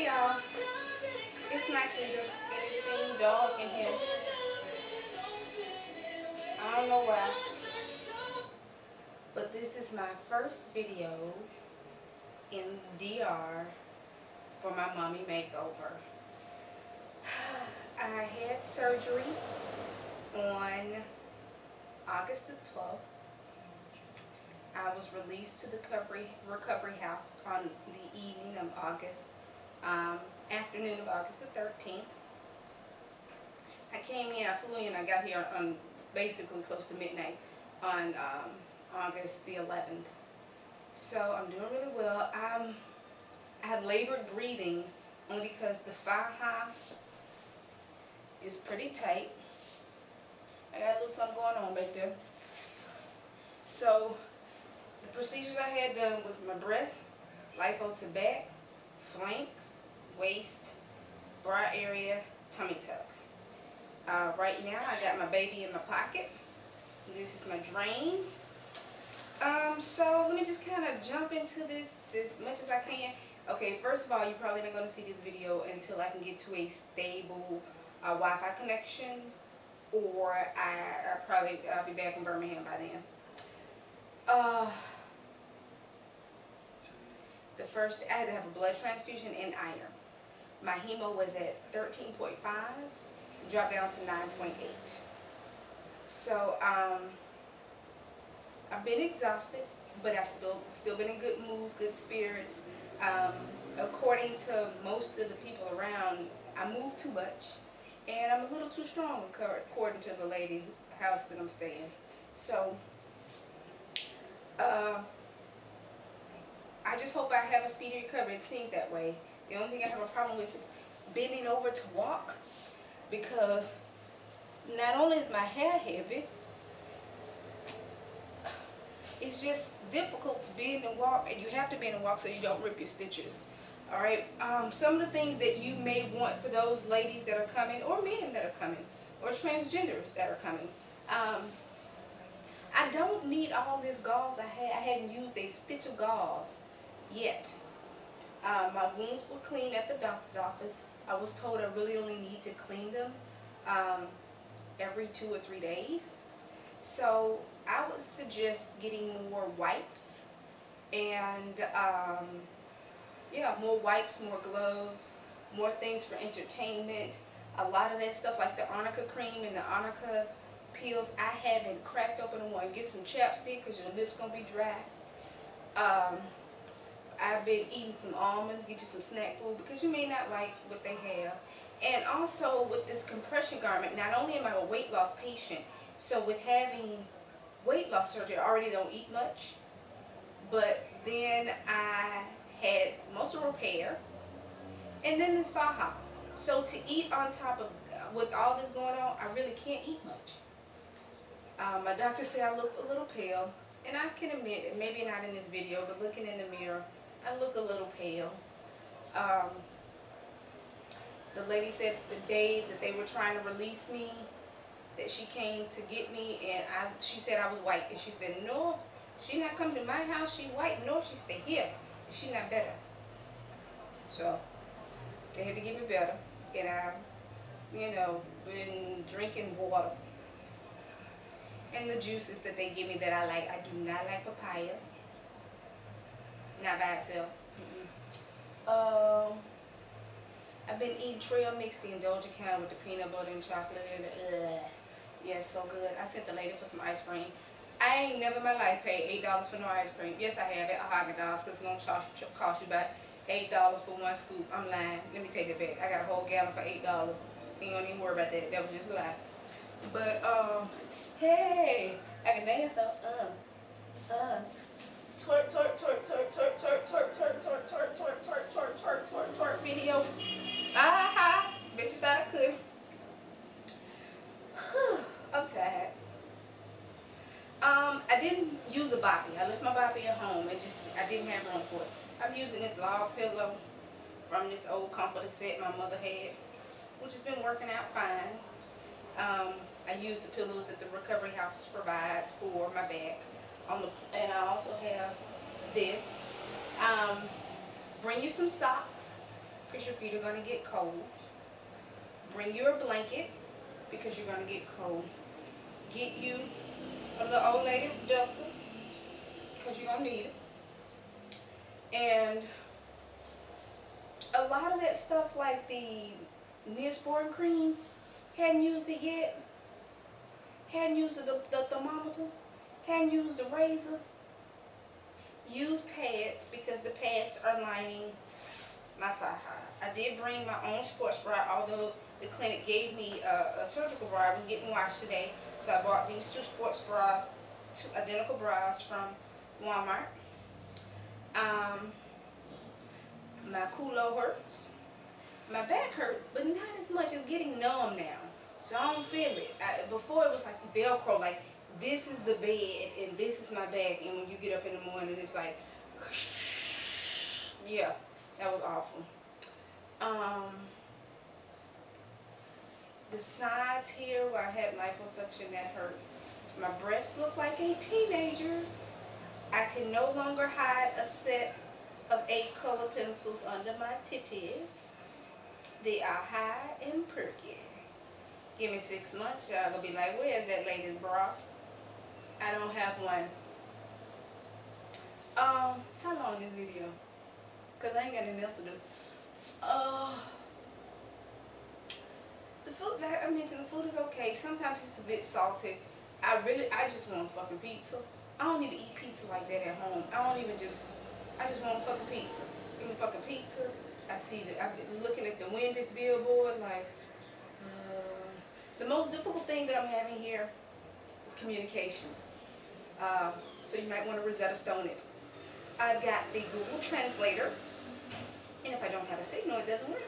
Hey y'all, it's Nikita and it seems dark in here. I don't know why, but this is my first video in DR for my mommy makeover. I had surgery on August the 12th. I was released to the recovery house on the evening of afternoon of August the 13th. I came in, I flew in, I got here on basically close to midnight on August the 11th. So I'm doing really well. I have labored breathing only because the faja is pretty tight. I got a little something going on back there. So the procedures I had done was my breast, lipo to back, flanks, waist, bra area, tummy tuck. Right now I got my baby in my pocket. This is my drain. So let me just kind of jump into this as much as I can. Okay, first of all, you're probably not going to see this video until I can get to a stable Wi-Fi connection, or I'll be back in Birmingham by then. I had to have a blood transfusion and iron. My hemo was at 13.5, dropped down to 9.8. So I've been exhausted, but I still been in good moods, good spirits. According to most of the people around, I move too much, and I'm a little too strong according to the lady house that I'm staying. So I just hope I have a speedy recovery. It seems that way. The only thing I have a problem with is bending over to walk, because not only is my hair heavy, it's just difficult to bend and walk, and you have to bend and walk so you don't rip your stitches. Alright, some of the things that you may want for those ladies that are coming, or men that are coming, or transgenders that are coming. I don't need all this gauze. I hadn't used a stitch of gauze yet. My wounds were clean at the doctor's office. I was told I really only need to clean them every 2 or 3 days. So I would suggest getting more wipes and yeah, more wipes, more gloves, more things for entertainment. A lot of that stuff like the arnica cream and the arnica peels, I haven't cracked open one. Get some chapstick because your lips gonna be dry. I've been eating some almonds. Get you some snack food because you may not like what they have. And also with this compression garment, not only am I a weight loss patient, so with having weight loss surgery, I already don't eat much. But then I had muscle repair, and then this faja. So to eat on top of, with all this going on, I really can't eat much. My doctor said I look a little pale, and I can admit, maybe not in this video, but looking in the mirror, I look a little pale. The lady said the day that they were trying to release me, that she came to get me, and she said I was white, and she said, no, she not coming to my house, she white, no, she stay here, she not better. So they had to give me better, and I've, you know, been drinking water. And the juices that they give me that I like, I do not like papaya, not by itself. I've been eating trail mix, the indulgent kind with the peanut butter and chocolate in it. Yeah, it's so good. I sent the lady for some ice cream. I ain't never in my life paid $8 for no ice cream. Yes, I have at $100 because it's going to cost you about $8 for one scoop. I'm lying. Let me take that back. I got a whole gallon for $8. You don't even worry about that. That was just a lie. But, hey, I can dance though. Twerk, twerk, twerk, twerk, twerk, twerk, twerk, twerk, twerk, twerk, twerk, twerk, twerk, twerk, twerk, twerk video. Ah, bet you thought I could. I'm tired. I didn't use a boppy. I left my boppy at home and I didn't have room for it. I'm using this log pillow from this old comforter set my mother had, which has been working out fine. I use the pillows that the recovery house provides for my back. And I also have this. Bring you some socks. because your feet are going to get cold. Bring you a blanket because you're going to get cold. Get you a little old lady duster because you're going to need it. And a lot of that stuff like the Neosporin cream, hadn't used it yet. Hadn't used the thermometer. Hadn't used the razor. Use pads because the pads are lining my thigh high. I did bring my own sports bra, although the clinic gave me a surgical bra. I was getting washed today, so I bought these 2 sports bras, 2 identical bras from Walmart. My culo hurts. My back hurt, but not as much. It's getting numb now, so I don't feel it. Before it was like Velcro, like this is the bed and this is my back, and when you get up in the morning, it's like, yeah, that was awful. The sides here where I had liposuction, that hurts. My breasts look like a teenager. I can no longer hide a set of 8 color pencils under my titties. They are high and perky. Give me 6 months, y'all gonna be like, where's that latest bra? I don't have one. How long is this video? Cause I ain't got anything else to do. The food, like I mentioned, the food is okay. Sometimes it's a bit salty. I just want fucking pizza. I don't even eat pizza like that at home. I just want fucking pizza. Give me fucking pizza. I've been looking at the Wendy's billboard, like, the most difficult thing that I'm having here is communication. So you might want to Rosetta Stone it. I've got the Google Translator, and if I don't have a signal, it doesn't work.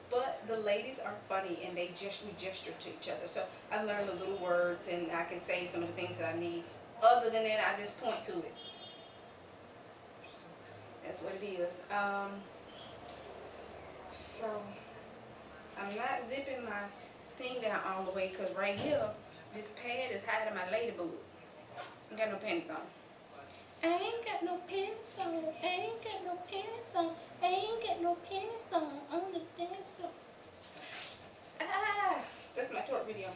But the ladies are funny, and we gesture to each other. So I've learned the little words, and I can say some of the things that I need. Other than that, I just point to it. That's what it is. So I'm not zipping my thing down all the way, because right here, this pad is hiding my lady boob. I ain't got no pants on. I ain't got no pants on. I ain't got no pants on. I ain't got no pants on the dance floor. That's my twerk video.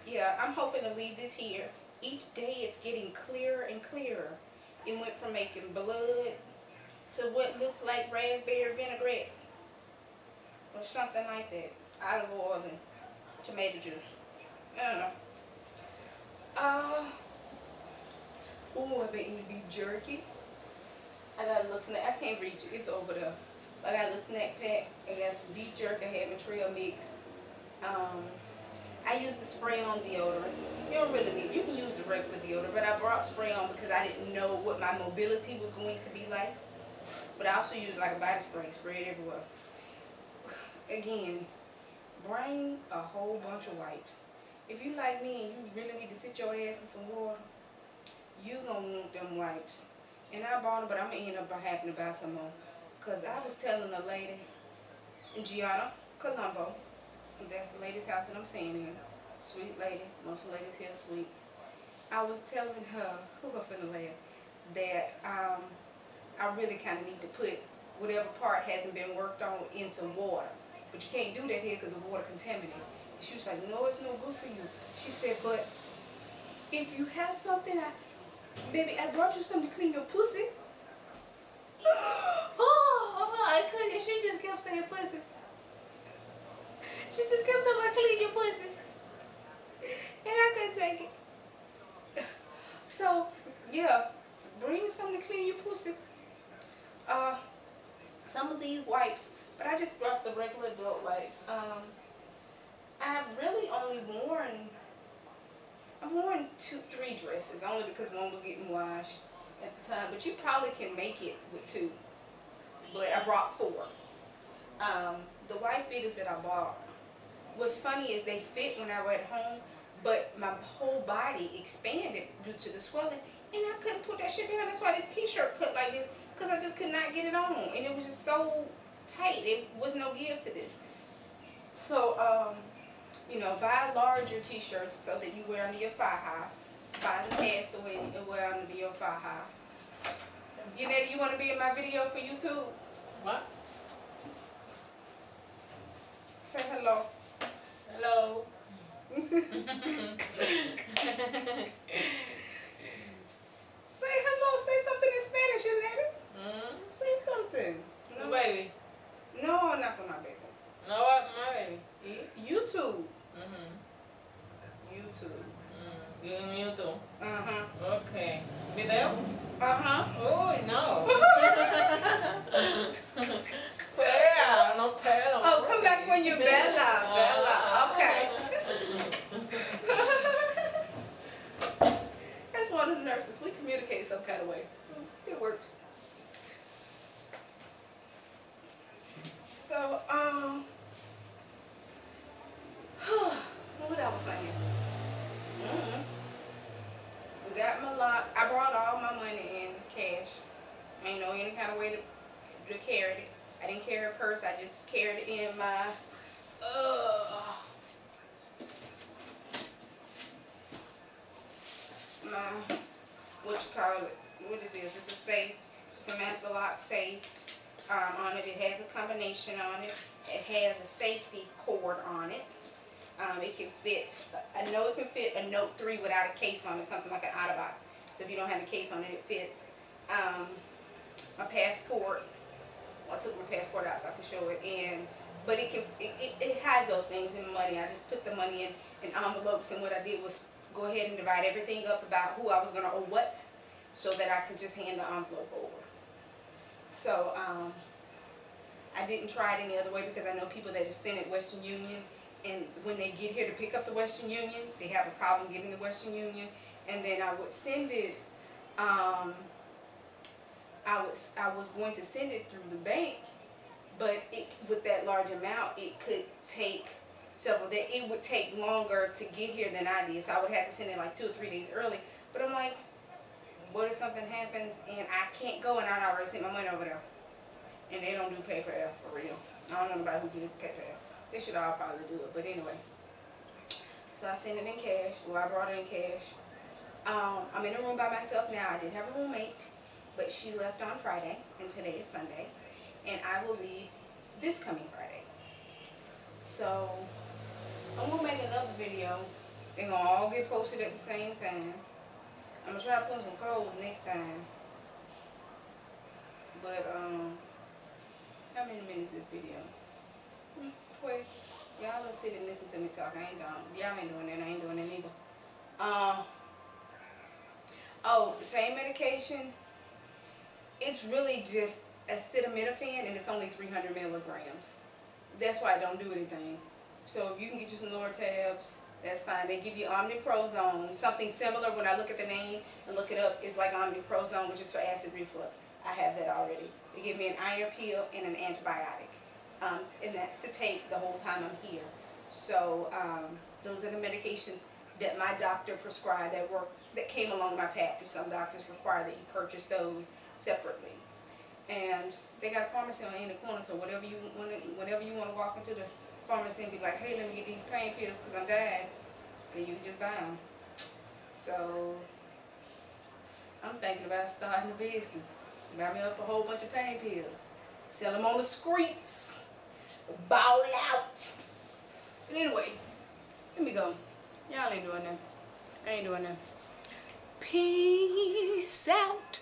Yeah, I'm hoping to leave this here. Each day it's getting clearer and clearer. It went from making blood to what looks like raspberry vinaigrette or something like that. Olive oil and tomato juice. I don't know. I bet you beef jerky. I got a little snack. I can't reach it. It's over there. I got a little snack pack. I got some beef jerky. I had my trail mix. I used the spray-on deodorant. You don't really need. You can use the regular deodorant, but I brought spray-on because I didn't know what my mobility was going to be like. But I also used like a body spray. Spray it everywhere. Again, bring a whole bunch of wipes. If you like me and you really need to sit your ass in some water, you gonna want them wipes. And I bought them, but I'm gonna end up having to buy some more. Because I was telling a lady in Gianna, Colombo, and that's the lady's house that I'm staying in. Sweet lady. Most of the ladies here are sweet. I was telling her, who her finna laugh, that I really kind of need to put whatever part hasn't been worked on in some water. But you can't do that here because the water contaminated. She was like, no, it's no good for you. She said, but if you have something, baby, I brought you something to clean your pussy. I couldn't. She just kept saying pussy. She just kept talking about clean your pussy. And I couldn't take it. So, yeah, bring something to clean your pussy. Some of these wipes, but I just brought the regular adult wipes. I've really only I've worn 3 dresses, only because one was getting washed at the time. But you probably can make it with 2. But I brought 4. The white beaters that I bought, what's funny is they fit when I was at home, but my whole body expanded due to the swelling, and I couldn't put that shit down. That's why this t-shirt cut like this, because I just could not get it on, and it was just so tight. It was no give to this. So, you know, buy larger t-shirts so that you wear under your thigh high. Buy the pants so you wear under your thigh high. You want to be in my video for YouTube? What? Say hello. Hello. Say hello. Say something in Spanish, you lady. Say something. No. Baby. No, not for my baby. No, what? My baby. YouTube. YouTube. YouTube. Okay. Video? Oh, no. Pera, no pelo. Oh, come back when you're Bella. Bella. Okay. That's one of the nurses. We communicate some kind of way. It works. So, what else was I saying? We got my lot. I brought all my money in cash. I ain't know any kind of way to carry it. I didn't carry a purse. I just carried it in my what you call it? What is this? It's a safe. It's a master lock safe. On it. It has a combination on it. It has a safety cord on it. It can fit, I know it can fit a Note 3 without a case on it, something like an OtterBox. So if you don't have a case on it, it fits. My passport, well, I took my passport out so I can show it. But it has those things in money. I just put the money in envelopes, and what I did was go ahead and divide everything up about who I was going to owe what, so that I could just hand the envelope over. So I didn't try it any other way because I know people that just send it Western Union, and when they get here to pick up the Western Union, they have a problem getting the Western Union. And then I would send it, I was going to send it through the bank, but with that large amount, it could take several days. It would take longer to get here than I did, so I would have to send it like 2 or 3 days early. But I'm like, what if something happens and I can't go and I already sent my money over there? And they don't do PayPal for real. I don't know anybody who do PayPal. They should all probably do it, but anyway. So I sent it in cash. Well, I brought it in cash. I'm in a room by myself now. I did have a roommate, but she left on Friday, and today is Sunday. And I will leave this coming Friday. So I'm going to make another video. They're going to all get posted at the same time. I'm going to try to put some clothes next time. But, how many minutes is this video? Wait, y'all gonna sit and listen to me talk. I ain't done. Y'all ain't doing that. I ain't doing that either. Oh, the pain medication, it's really just acetaminophen, and it's only 300 milligrams. That's why I don't do anything. So if you can get you some lower tabs, that's fine. They give you omeprazole, something similar. When I look at the name and look it up, it's like omeprazole, which is for acid reflux. I have that already. They give me an iron pill and an antibiotic. And that's to take the whole time I'm here. So those are the medications that my doctor prescribed that came along my package. Some doctors require that you purchase those separately. And they got a pharmacy on the corner, so whenever you want to walk into the pharmacy and be like, hey, let me get these pain pills because I'm dying, then you can just buy them. So I'm thinking about starting a business. Buy me up a whole bunch of pain pills. Sell them on the streets. Ball out. But anyway, let me go. Y'all ain't doing that. I ain't doing that. Peace out.